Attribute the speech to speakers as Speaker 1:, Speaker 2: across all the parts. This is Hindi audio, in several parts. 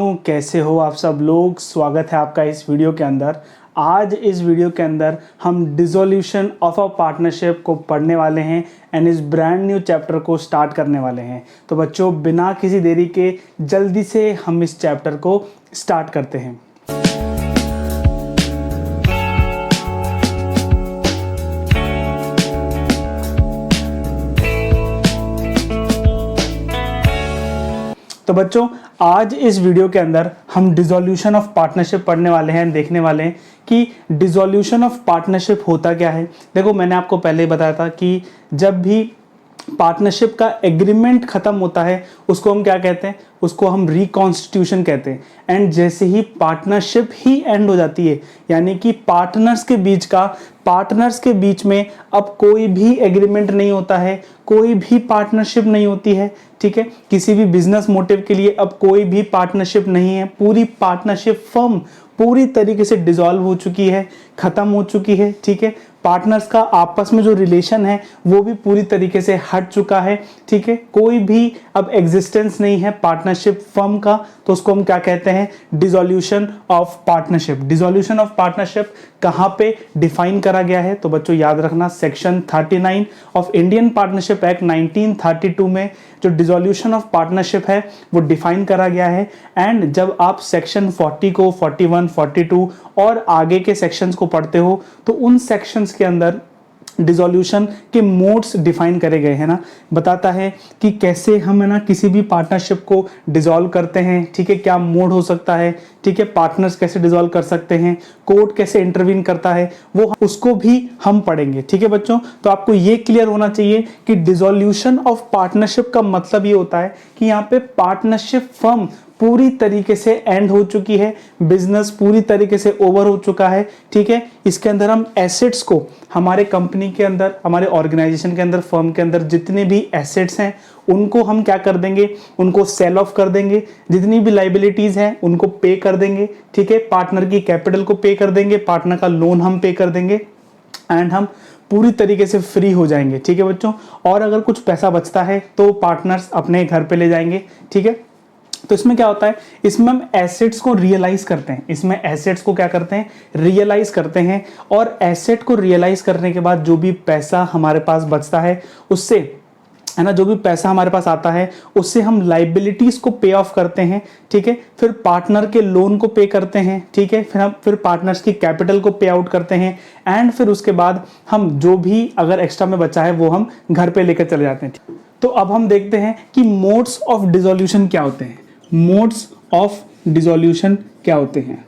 Speaker 1: बच्चों, कैसे हो आप सब लोग। स्वागत है आपका इस वीडियो के अंदर। आज इस वीडियो के अंदर हम डिसोल्यूशन ऑफ अ पार्टनरशिप को पढ़ने वाले हैं एंड इस ब्रांड न्यू चैप्टर को स्टार्ट करने वाले हैं। तो बच्चों, बिना किसी देरी के जल्दी से हम इस चैप्टर को स्टार्ट करते हैं। तो बच्चों, आज इस वीडियो के अंदर हम डिसोल्यूशन ऑफ पार्टनरशिप पढ़ने वाले हैं, देखने वाले हैं कि डिसोल्यूशन ऑफ पार्टनरशिप होता क्या है। देखो, मैंने आपको पहले ही बताया था कि जब भी पार्टनरशिप का एग्रीमेंट खत्म होता है उसको हम क्या कहते हैं, उसको हम रिकॉन्स्टिट्यूशन कहते हैं। एंड जैसे ही पार्टनरशिप ही एंड हो जाती है, यानी कि पार्टनर्स के बीच में अब कोई भी एग्रीमेंट नहीं होता है, कोई भी पार्टनरशिप नहीं होती है, ठीक है। किसी भी बिजनेस मोटिव के लिए अब कोई भी पार्टनरशिप नहीं है। पूरी पार्टनरशिप फर्म पूरी तरीके से डिसॉल्व हो चुकी है, खत्म हो चुकी है, ठीक है। पार्टनर्स का आपस में जो रिलेशन है वो भी पूरी तरीके से हट चुका है, ठीक है। कोई भी अब एग्जिस्टेंस नहीं है पार्टनरशिप फर्म का, तो उसको हम क्या कहते हैं, dissolution of partnership. Dissolution of partnership कहाँ पे डिफाइन करा गया है, तो बच्चों याद रखना, section 39 of Indian partnership act 1932 में जो डिसोल्यूशन ऑफ पार्टनरशिप है वो डिफाइन करा गया है। एंड जब आप सेक्शन 40 को 41, 42 और आगे के सेक्शंस को पढ़ते हो तो उन सेक्शंस के अंदर डिसोल्यूशन के मोड्स डिफाइन करे गए हैं ना, बताता है कि कैसे हम है ना किसी भी पार्टनरशिप को डिसॉल्व करते हैं, ठीक है। क्या मोड हो सकता है, ठीक है। पार्टनर्स कैसे डिसॉल्व कर सकते हैं, कोर्ट कैसे इंटरवीन करता है, वो उसको भी हम पढ़ेंगे, ठीक है बच्चों। तो आपको ये क्लियर होना चाहिए कि डिसोल्यूशन ऑफ पार्टनरशिप का मतलब ये होता है कि यहाँ पे पार्टनरशिप फर्म पूरी तरीके से एंड हो चुकी है, बिजनेस पूरी तरीके से ओवर हो चुका है, ठीक है। इसके अंदर हम एसेट्स को, हमारे कंपनी के अंदर, हमारे ऑर्गेनाइजेशन के अंदर, फर्म के अंदर जितने भी एसेट्स हैं उनको हम क्या कर देंगे, उनको सेल ऑफ कर देंगे। जितनी भी लाइबिलिटीज हैं उनको पे कर देंगे, ठीक है। पार्टनर की कैपिटल को पे कर देंगे, पार्टनर का लोन हम पे कर देंगे एंड हम पूरी तरीके से फ्री हो जाएंगे, ठीक है बच्चों। और अगर कुछ पैसा बचता है तो पार्टनर्स अपने घर पे ले जाएंगे, ठीक है। तो इसमें क्या होता है, इसमें हम एसेट्स को रियलाइज करते हैं, इसमें एसेट्स को क्या करते हैं, रियलाइज करते हैं। और एसेट को रियलाइज करने के बाद जो भी पैसा हमारे पास बचता है उससे, है ना, जो भी पैसा हमारे पास आता है उससे हम लाइबिलिटीज को पे ऑफ करते हैं, ठीक है। फिर पार्टनर के लोन को पे करते हैं, ठीक है। फिर पार्टनर्स की कैपिटल को पे आउट करते हैं एंड फिर उसके बाद हम जो भी अगर एक्स्ट्रा में बचा है वो हम घर पे लेकर चले जाते हैं। तो अब हम देखते हैं कि मोड्स ऑफ डिसोल्यूशन क्या होते हैं। मोड्स ऑफ डिसोल्यूशन क्या होते हैं,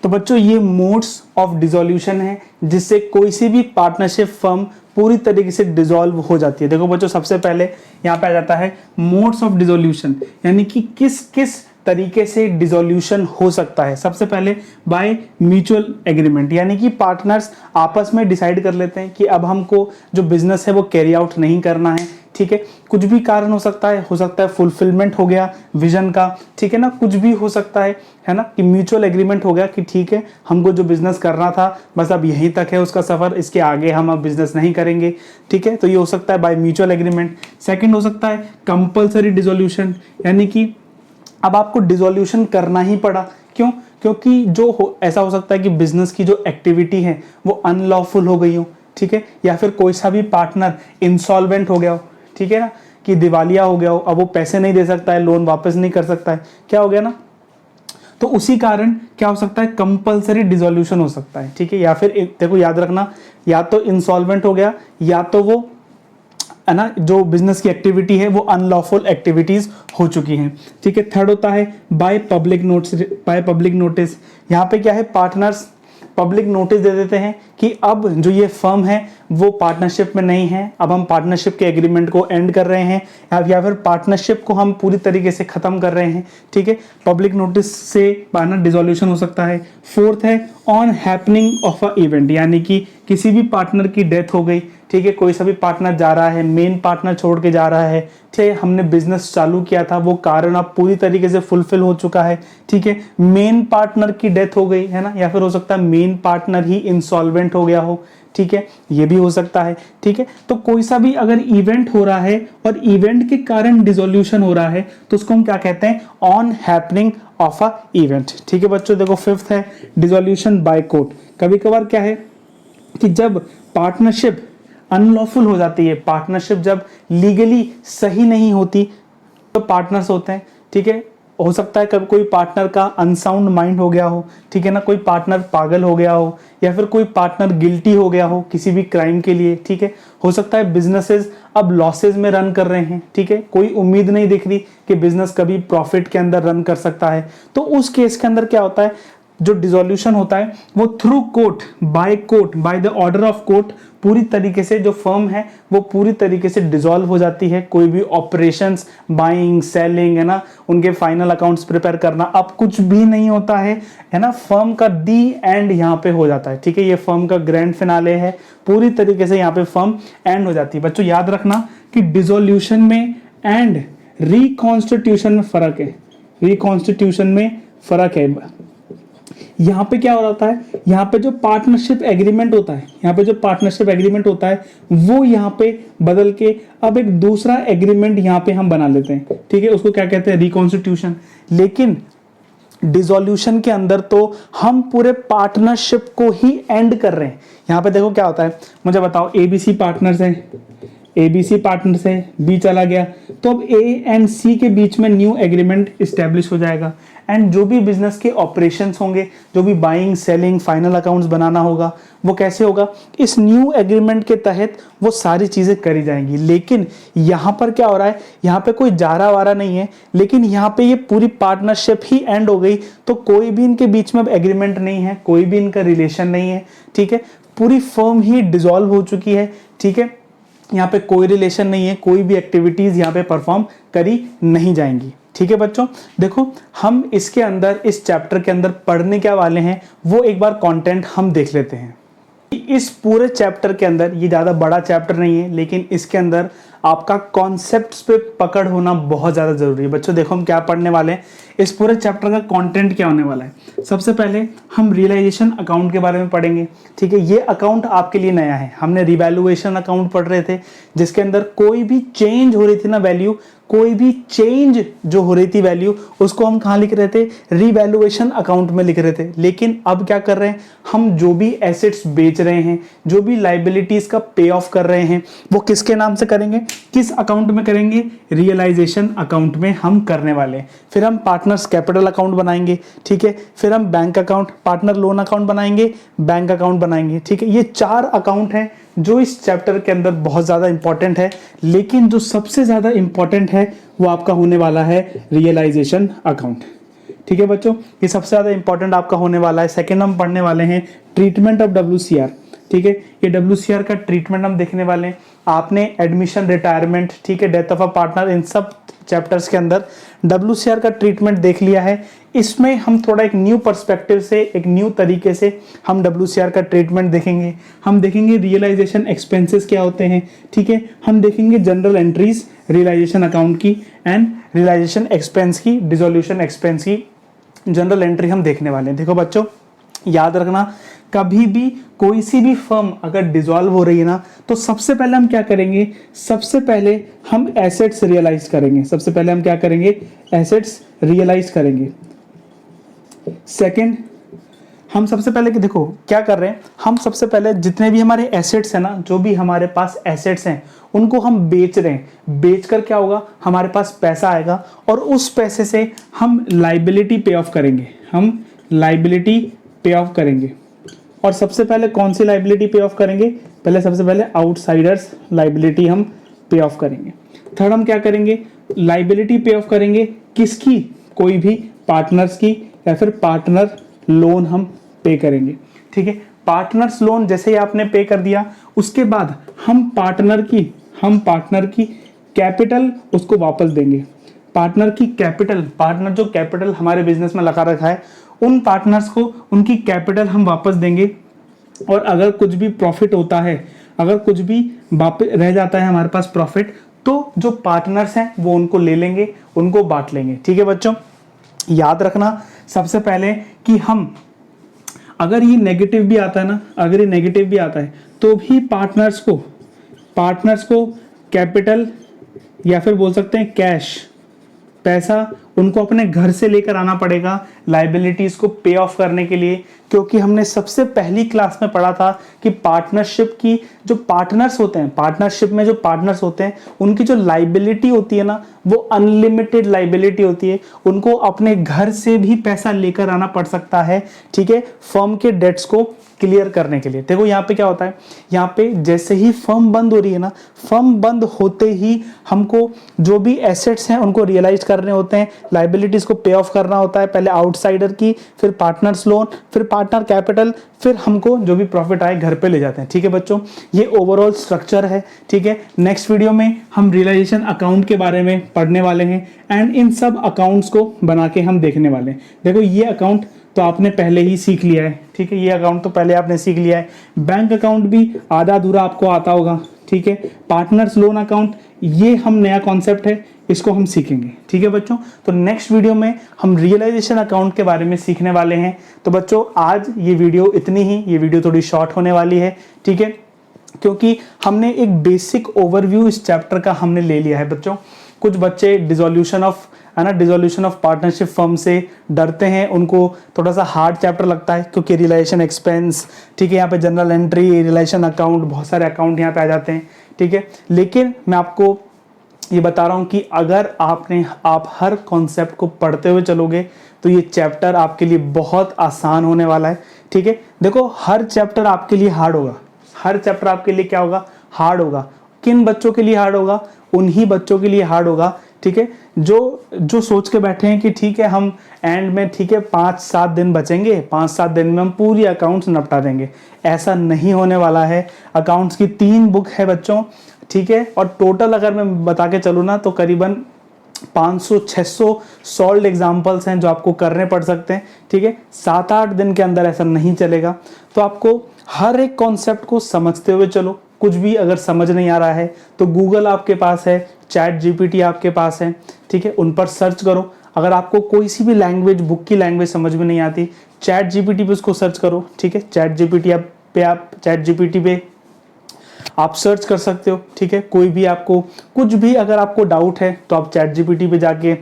Speaker 1: तो बच्चों ये मोड्स ऑफ डिसोल्यूशन है जिससे कोई सी भी पार्टनरशिप फर्म पूरी तरीके से डिसॉल्व हो जाती है। देखो बच्चों, सबसे पहले यहाँ पे आ जाता है मोड्स ऑफ डिसोल्यूशन, यानी कि किस किस तरीके से डिसोल्यूशन हो सकता है। सबसे पहले बाय म्यूचुअल एग्रीमेंट, यानी कि पार्टनर्स आपस में डिसाइड कर लेते हैं कि अब हमको जो बिजनेस है वो कैरी आउट नहीं करना है, ठीक है। कुछ भी कारण हो सकता है फुलफिलमेंट हो गया विजन का, ठीक है ना, कुछ भी हो सकता है ना, कि म्यूचुअल एग्रीमेंट हो गया कि ठीक है, हमको जो बिजनेस करना था बस अब यहीं तक है उसका सफर, इसके आगे हम अब बिजनेस नहीं करेंगे, ठीक है। तो ये हो सकता है बाय म्यूचुअल एग्रीमेंट। सेकंड हो सकता है कंपल्सरी डिसोल्यूशन, यानी कि अब आपको डिसोल्यूशन करना ही पड़ा। क्यों? क्योंकि ऐसा हो सकता है कि बिजनेस की जो एक्टिविटी है वो अनलॉफुल हो गई हो, ठीक है। या फिर कोई सा भी पार्टनर इंसॉल्वेंट हो गया हो, ठीक है ना, कि दिवालिया हो गया हो, अब वो पैसे नहीं दे सकता है, लोन वापस नहीं कर सकता है, क्या हो गया ना। तो उसी कारण क्या हो सकता है, कंपल्सरी डिसोल्यूशन हो सकता है, ठीक है। या फिर देखो याद रखना, या तो इंसॉल्वेंट हो गया या तो वो है ना जो बिजनेस की एक्टिविटी है वो अनलॉफुल एक्टिविटीज हो चुकी हैं, ठीक है। थर्ड होता है बाय पब्लिक नोटिस। यहाँ पे क्या है, पार्टनर्स पब्लिक नोटिस दे देते हैं कि अब जो ये फर्म है वो पार्टनरशिप में नहीं है, अब हम पार्टनरशिप के एग्रीमेंट को एंड कर रहे हैं या फिर पार्टनरशिप को हम पूरी तरीके से खत्म कर रहे हैं, ठीक है। पब्लिक नोटिस से पार्टनर डिसोल्यूशन हो सकता है। फोर्थ है on happening of a event, यानी कि किसी भी पार्टनर की डेथ हो गई, ठीक है, कोई सा भी पार्टनर जा रहा है, मेन पार्टनर छोड़ के जा रहा है, ठीक है, हमने बिजनेस चालू किया था वो कारण अब पूरी तरीके से फुलफिल हो चुका है, ठीक है। मेन पार्टनर की डेथ हो गई है ना, या फिर हो सकता है मेन पार्टनर ही इंसॉल्वेंट प्रॉफिट हो गया हो, ठीक है, ये भी हो सकता है, ठीक है। तो कोई सा भी अगर इवेंट हो रहा है और इवेंट के कारण डिसोल्यूशन हो रहा है तो उसको हम क्या कहते हैं, on happening of a event, ठीक है बच्चों। देखो फिफ्थ है डिसोल्यूशन बाय कोर्ट। कभी कभार क्या है कि जब पार्टनरशिप अनलॉफुल हो जाती है, पार्टनरशिप जब लीगली सही नहीं होती, तो पार्टनर्स होते हैं, ठीक है। हो सकता है कभी कोई पार्टनर का अनसाउंड माइंड हो गया हो, ठीक है ना, कोई पार्टनर पागल हो गया हो, या फिर कोई पार्टनर गिल्टी हो गया हो किसी भी क्राइम के लिए, ठीक है। हो सकता है बिजनेसेस अब लॉसेज में रन कर रहे हैं, ठीक है, कोई उम्मीद नहीं दिख रही कि बिजनेस कभी प्रॉफिट के अंदर रन कर सकता है। तो उस केस के अंदर क्या होता है, जो डिसोल्यूशन होता है वो through court, by the order of court, पूरी तरीके से जो फर्म है वो पूरी तरीके से डिसॉल्व हो जाती है। कोई भी ऑपरेशंस, बाइंग सेलिंग, है ना, उनके फाइनल अकाउंट्स प्रिपेयर करना, अब कुछ भी नहीं होता है ना, फर्म का दी एंड यहाँ पे हो जाता है, ठीक है। ये फर्म का ग्रैंड फिनाले है, पूरी तरीके से यहाँ पे फर्म एंड हो जाती है। बच्चों याद रखना कि डिसोल्यूशन में एंड रिकॉन्स्टिट्यूशन में फर्क है, रिकॉन्स्टिट्यूशन में फर्क है। यहाँ पे क्या हो रहा है, यहाँ पे जो पार्टनरशिप एग्रीमेंट होता है, यहाँ पे जो पार्टनरशिप एग्रीमेंट होता है वो यहाँ पे बदल के अब एक दूसरा एग्रीमेंट यहाँ पे हम बना लेते हैं, ठीक है, उसको क्या कहते हैं, रिकॉन्स्टिट्यूशन। लेकिन डिसोल्यूशन के अंदर तो हम पूरे पार्टनरशिप को ही एंड कर रहे हैं। यहाँ पे देखो क्या होता है, मुझे बताओ, एबीसी पार्टनर्स हैं, एबीसी पार्टनर से बी चला गया, तो अब ए एंड सी के बीच में न्यू एग्रीमेंट इस्टेब्लिश हो जाएगा, एंड जो भी बिजनेस के ऑपरेशंस होंगे, जो भी बाइंग सेलिंग फाइनल अकाउंट्स बनाना होगा, वो कैसे होगा, इस न्यू एग्रीमेंट के तहत वो सारी चीजें करी जाएंगी। लेकिन यहाँ पर क्या हो रहा है, यहाँ पे कोई जारा वारा नहीं है, लेकिन यहाँ पे ये पूरी पार्टनरशिप ही एंड हो गई, तो कोई भी इनके बीच में अब एग्रीमेंट नहीं है, कोई भी इनका रिलेशन नहीं है, ठीक है, पूरी फर्म ही डिसॉल्व हो चुकी है, ठीक है। यहाँ पे कोई रिलेशन नहीं है, कोई भी एक्टिविटीज यहाँ पे परफॉर्म करी नहीं जाएंगी, ठीक है बच्चों। देखो हम इसके अंदर, इस चैप्टर के अंदर पढ़ने क्या वाले हैं वो एक बार कंटेंट हम देख लेते हैं। इस पूरे चैप्टर के अंदर, ये ज़्यादा बड़ा चैप्टर नहीं है, लेकिन इसके अंदर आपका कॉन्सेप्ट्स पे पकड़ होना बहुत ज़्यादा ज़रूरी है। बच्चों देखो हम क्या पढ़ने वाले हैं, इस पूरे चैप्टर का कंटेंट क्या होने वाला है। सबसे पहले हम रियलाइजेशन अकाउंट के बारे में पढ़ेंगे, ठीक है। ये अकाउंट आपके लिए नया है, हमने रिवैल्यूएशन अकाउंट पढ़ रहे थे जिसके अंदर कोई भी चेंज हो रही थी ना वैल्यू, कोई भी चेंज जो हो रही थी वैल्यू, उसको हम कहाँ लिख रहे थे, रिवैल्यूएशन अकाउंट में लिख रहे थे। लेकिन अब क्या कर रहे हैं, हम जो भी एसेट्स बेच रहे हैं, जो भी लाइबिलिटीज का पे ऑफ कर रहे हैं, वो किसके नाम से करेंगे, किस अकाउंट में करेंगे, रियलाइजेशन अकाउंट में हम करने वाले हैं। फिर हम पार्टनर्स कैपिटल अकाउंट बनाएंगे, ठीक है, फिर हम bank account, partner loan account बनाएंगे, बैंक अकाउंट बनाएंगे, ठीक है। ये 4 अकाउंट हैं जो इस चैप्टर के अंदर बहुत ज्यादा इंपॉर्टेंट है, लेकिन जो सबसे ज्यादा इंपॉर्टेंट है वो आपका होने वाला है रियलाइजेशन अकाउंट, ठीक है बच्चों, ये सबसे ज्यादा इंपॉर्टेंट आपका होने वाला है। सेकंड हम पढ़ने वाले हैं ट्रीटमेंट ऑफ WCR, ठीक है, ये WCR का ट्रीटमेंट हम देखने वाले हैं। आपने एडमिशन, रिटायरमेंट, ठीक है, डेथ ऑफ अ पार्टनर, इन सब चैप्टर्स के अंदर WCR का ट्रीटमेंट देख लिया है। इसमें हम थोड़ा एक न्यू पर्सपेक्टिव से, एक न्यू तरीके से हम WCR का ट्रीटमेंट देखेंगे। हम देखेंगे रियलाइजेशन एक्सपेंसेस क्या होते हैं, ठीक है, हम देखेंगे जनरल एंट्रीज रियलाइजेशन अकाउंट की एंड रियलाइजेशन एक्सपेंस की, डिसोल्यूशन एक्सपेंस की जनरल एंट्री हम देखने वाले हैं। देखो बच्चों याद रखना, कभी भी कोई सी भी फर्म अगर डिसॉल्व हो रही है ना, तो सबसे पहले हम क्या करेंगे, सबसे पहले हम एसेट्स रियलाइज करेंगे। सबसे पहले हम क्या करेंगे, एसेट्स रियलाइज करेंगे। सेकंड, हम सबसे पहले कि देखो क्या कर रहे हैं, हम सबसे पहले जितने भी हमारे एसेट्स हैं ना, जो भी हमारे पास एसेट्स हैं उनको हम बेच रहे हैं। बेचकर क्या होगा, हमारे पास पैसा आएगा और उस पैसे से हम लाइबिलिटी पे ऑफ करेंगे, हम लाइबिलिटी पे ऑफ करेंगे। और सबसे पहले कौन सी लाइबिलिटी पे ऑफ करेंगे, पहले सबसे पहले आउटसाइडर्स लाइबिलिटी हम पे ऑफ करेंगे। थर्ड हम क्या करेंगे, लाइबिलिटी पे ऑफ करेंगे किसकी, कोई भी पार्टनर्स की, या फिर पार्टनर लोन हम पे करेंगे, ठीक है। पार्टनर्स लोन जैसे ही आपने पे कर दिया, उसके बाद हम पार्टनर की कैपिटल उसको वापस देंगे। पार्टनर की कैपिटल, पार्टनर जो कैपिटल हमारे बिजनेस में लगा रखा है, उन पार्टनर्स को उनकी कैपिटल हम वापस देंगे। और अगर कुछ भी प्रॉफिट होता है, अगर कुछ भी रह जाता है हमारे पास प्रॉफिट, तो जो पार्टनर्स हैं वो उनको ले लेंगे, उनको बांट लेंगे, ठीक है बच्चों। याद रखना सबसे पहले कि हम अगर ये नेगेटिव भी आता है ना, अगर ये नेगेटिव भी आता है तो भी पार्टनर्स को कैपिटल या फिर बोल सकते हैं कैश, पैसा उनको अपने घर से लेकर आना पड़ेगा लाइबिलिटीज को पे ऑफ करने के लिए, क्योंकि हमने सबसे पहली क्लास में पढ़ा था कि पार्टनरशिप की जो पार्टनर्स होते हैं, पार्टनरशिप में जो पार्टनर्स होते हैं उनकी जो लाइबिलिटी होती है ना वो अनलिमिटेड लाइबिलिटी होती है, उनको अपने घर से भी पैसा लेकर आना पड़ सकता है, ठीक है, फर्म के डेट्स को क्लियर करने के लिए। देखो यहाँ पे क्या होता है, यहाँ पे जैसे ही फर्म बंद हो रही है ना, फर्म बंद होते ही हमको जो भी एसेट्स हैं उनको रियलाइज करने होते हैं, लाइबिलिटीज को पे ऑफ करना होता है, पहले आउटसाइडर की, फिर पार्टनर्स लोन, फिर पार्टनर कैपिटल, फिर हमको जो भी प्रॉफिट आए घर पे ले जाते हैं। ठीक है बच्चों, ये ओवरऑल स्ट्रक्चर है। ठीक है, नेक्स्ट वीडियो में हम रियलाइजेशन अकाउंट के बारे में पढ़ने वाले हैं एंड इन सब अकाउंट्स को बना के हम देखने वाले हैं। देखो ये अकाउंट तो आपने पहले ही सीख लिया है, ठीक है, ये अकाउंट तो पहले आपने सीख लिया है, बैंक अकाउंट भी आधा अधूरा आपको आता होगा, ठीक है, पार्टनर्स लोन अकाउंट ये हम नया कॉन्सेप्ट है, इसको हम सीखेंगे। ठीक है बच्चों, तो नेक्स्ट वीडियो में हम रियलाइजेशन अकाउंट के बारे में सीखने वाले हैं। तो बच्चों आज ये वीडियो इतनी ही, ये वीडियो थोड़ी शॉर्ट होने वाली है, ठीक है, क्योंकि हमने एक बेसिक ओवरव्यू इस चैप्टर का हमने ले लिया है। बच्चों कुछ बच्चे डिसोल्यूशन ऑफ पार्टनरशिप फर्म से डरते हैं, उनको थोड़ा सा हार्ड चैप्टर लगता है क्योंकि रियलाइजेशन एक्सपेंस, ठीक है, यहाँ पे जनरल एंट्री, रियलाइजेशन अकाउंट, बहुत सारे अकाउंट यहाँ पे आ जाते हैं, ठीक है, लेकिन मैं आपको ये बता रहा हूँ कि अगर आप हर कॉन्सेप्ट को पढ़ते हुए चलोगे तो ये चैप्टर आपके लिए बहुत आसान होने वाला है। ठीक है, देखो हर चैप्टर आपके लिए हार्ड होगा, हर चैप्टर आपके लिए क्या होगा, हार्ड होगा। किन बच्चों के लिए हार्ड होगा, उन्हीं बच्चों के लिए हार्ड होगा, ठीक है, जो सोच के बैठे हैं कि ठीक है हम एंड में, ठीक है, 5-7 दिन बचेंगे, 5-7 दिन में हम पूरी अकाउंट्स निपटा देंगे। ऐसा नहीं होने वाला है। अकाउंट्स की 3 बुक है बच्चों, ठीक है, और टोटल अगर मैं बता के चलूँ ना तो करीबन 500-600 सॉल्व्ड एग्जाम्पल्स हैं जो आपको करने पड़ सकते हैं। ठीक है, 7-8 दिन के अंदर ऐसा नहीं चलेगा। तो आपको हर एक कॉन्सेप्ट को समझते हुए चलो। कुछ भी अगर समझ नहीं आ रहा है तो गूगल आपके पास है, चैट जीपीटी आपके पास है, ठीक है, उन पर सर्च करो। अगर आपको कोई सी भी लैंग्वेज, बुक की लैंग्वेज समझ में नहीं आती, चैट जीपीटी पे उसको सर्च करो, ठीक है, चैट जीपीटी पे आप सर्च कर सकते हो। ठीक है, कोई भी आपको कुछ भी अगर आपको डाउट है तो आप चैट जीपीटी पे जाके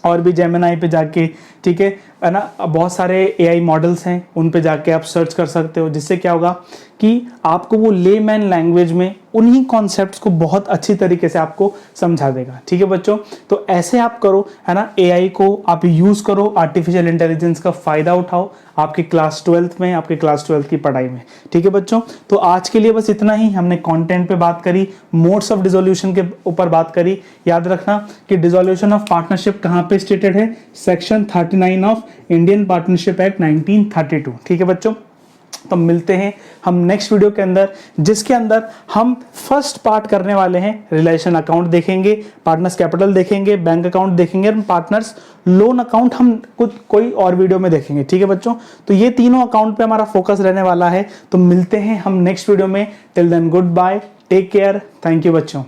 Speaker 1: और भी जेमिनाई पे जाके, ठीक है ना, बहुत सारे एआई मॉडल्स हैं उन पे जाके आप सर्च कर सकते हो, जिससे क्या होगा कि आपको वो लेमैन लैंग्वेज में उन्हीं कॉन्सेप्ट्स को बहुत अच्छी तरीके से आपको समझा देगा। ठीक है बच्चों, तो ऐसे आप करो, है ना, एआई को आप यूज़ करो, आर्टिफिशियल इंटेलिजेंस का फ़ायदा उठाओ आपके क्लास 12th में, आपके क्लास 12th की पढ़ाई में। ठीक है बच्चों, तो आज के लिए बस इतना ही। हमने कंटेंट पे बात करी, मोड्स ऑफ डिसोल्यूशन के ऊपर बात करी। याद रखना कि डिसोल्यूशन ऑफ पार्टनरशिप कहाँ पे स्टेटेड है, section 39 of Indian partnership act 1932। ठीक है बच्चों, तो मिलते हैं हम नेक्स्ट वीडियो के अंदर, जिसके अंदर हम फर्स्ट पार्ट करने वाले हैं, रिलेशन अकाउंट देखेंगे, पार्टनर्स कैपिटल देखेंगे, बैंक अकाउंट देखेंगे और पार्टनर्स लोन अकाउंट हम कोई और वीडियो में देखेंगे। ठीक है बच्चों, तो ये तीनों अकाउंट पे हमारा फोकस रहने वाला है। तो मिलते हैं हम नेक्स्ट वीडियो में। Till then goodbye, take care, thank you बच्चों।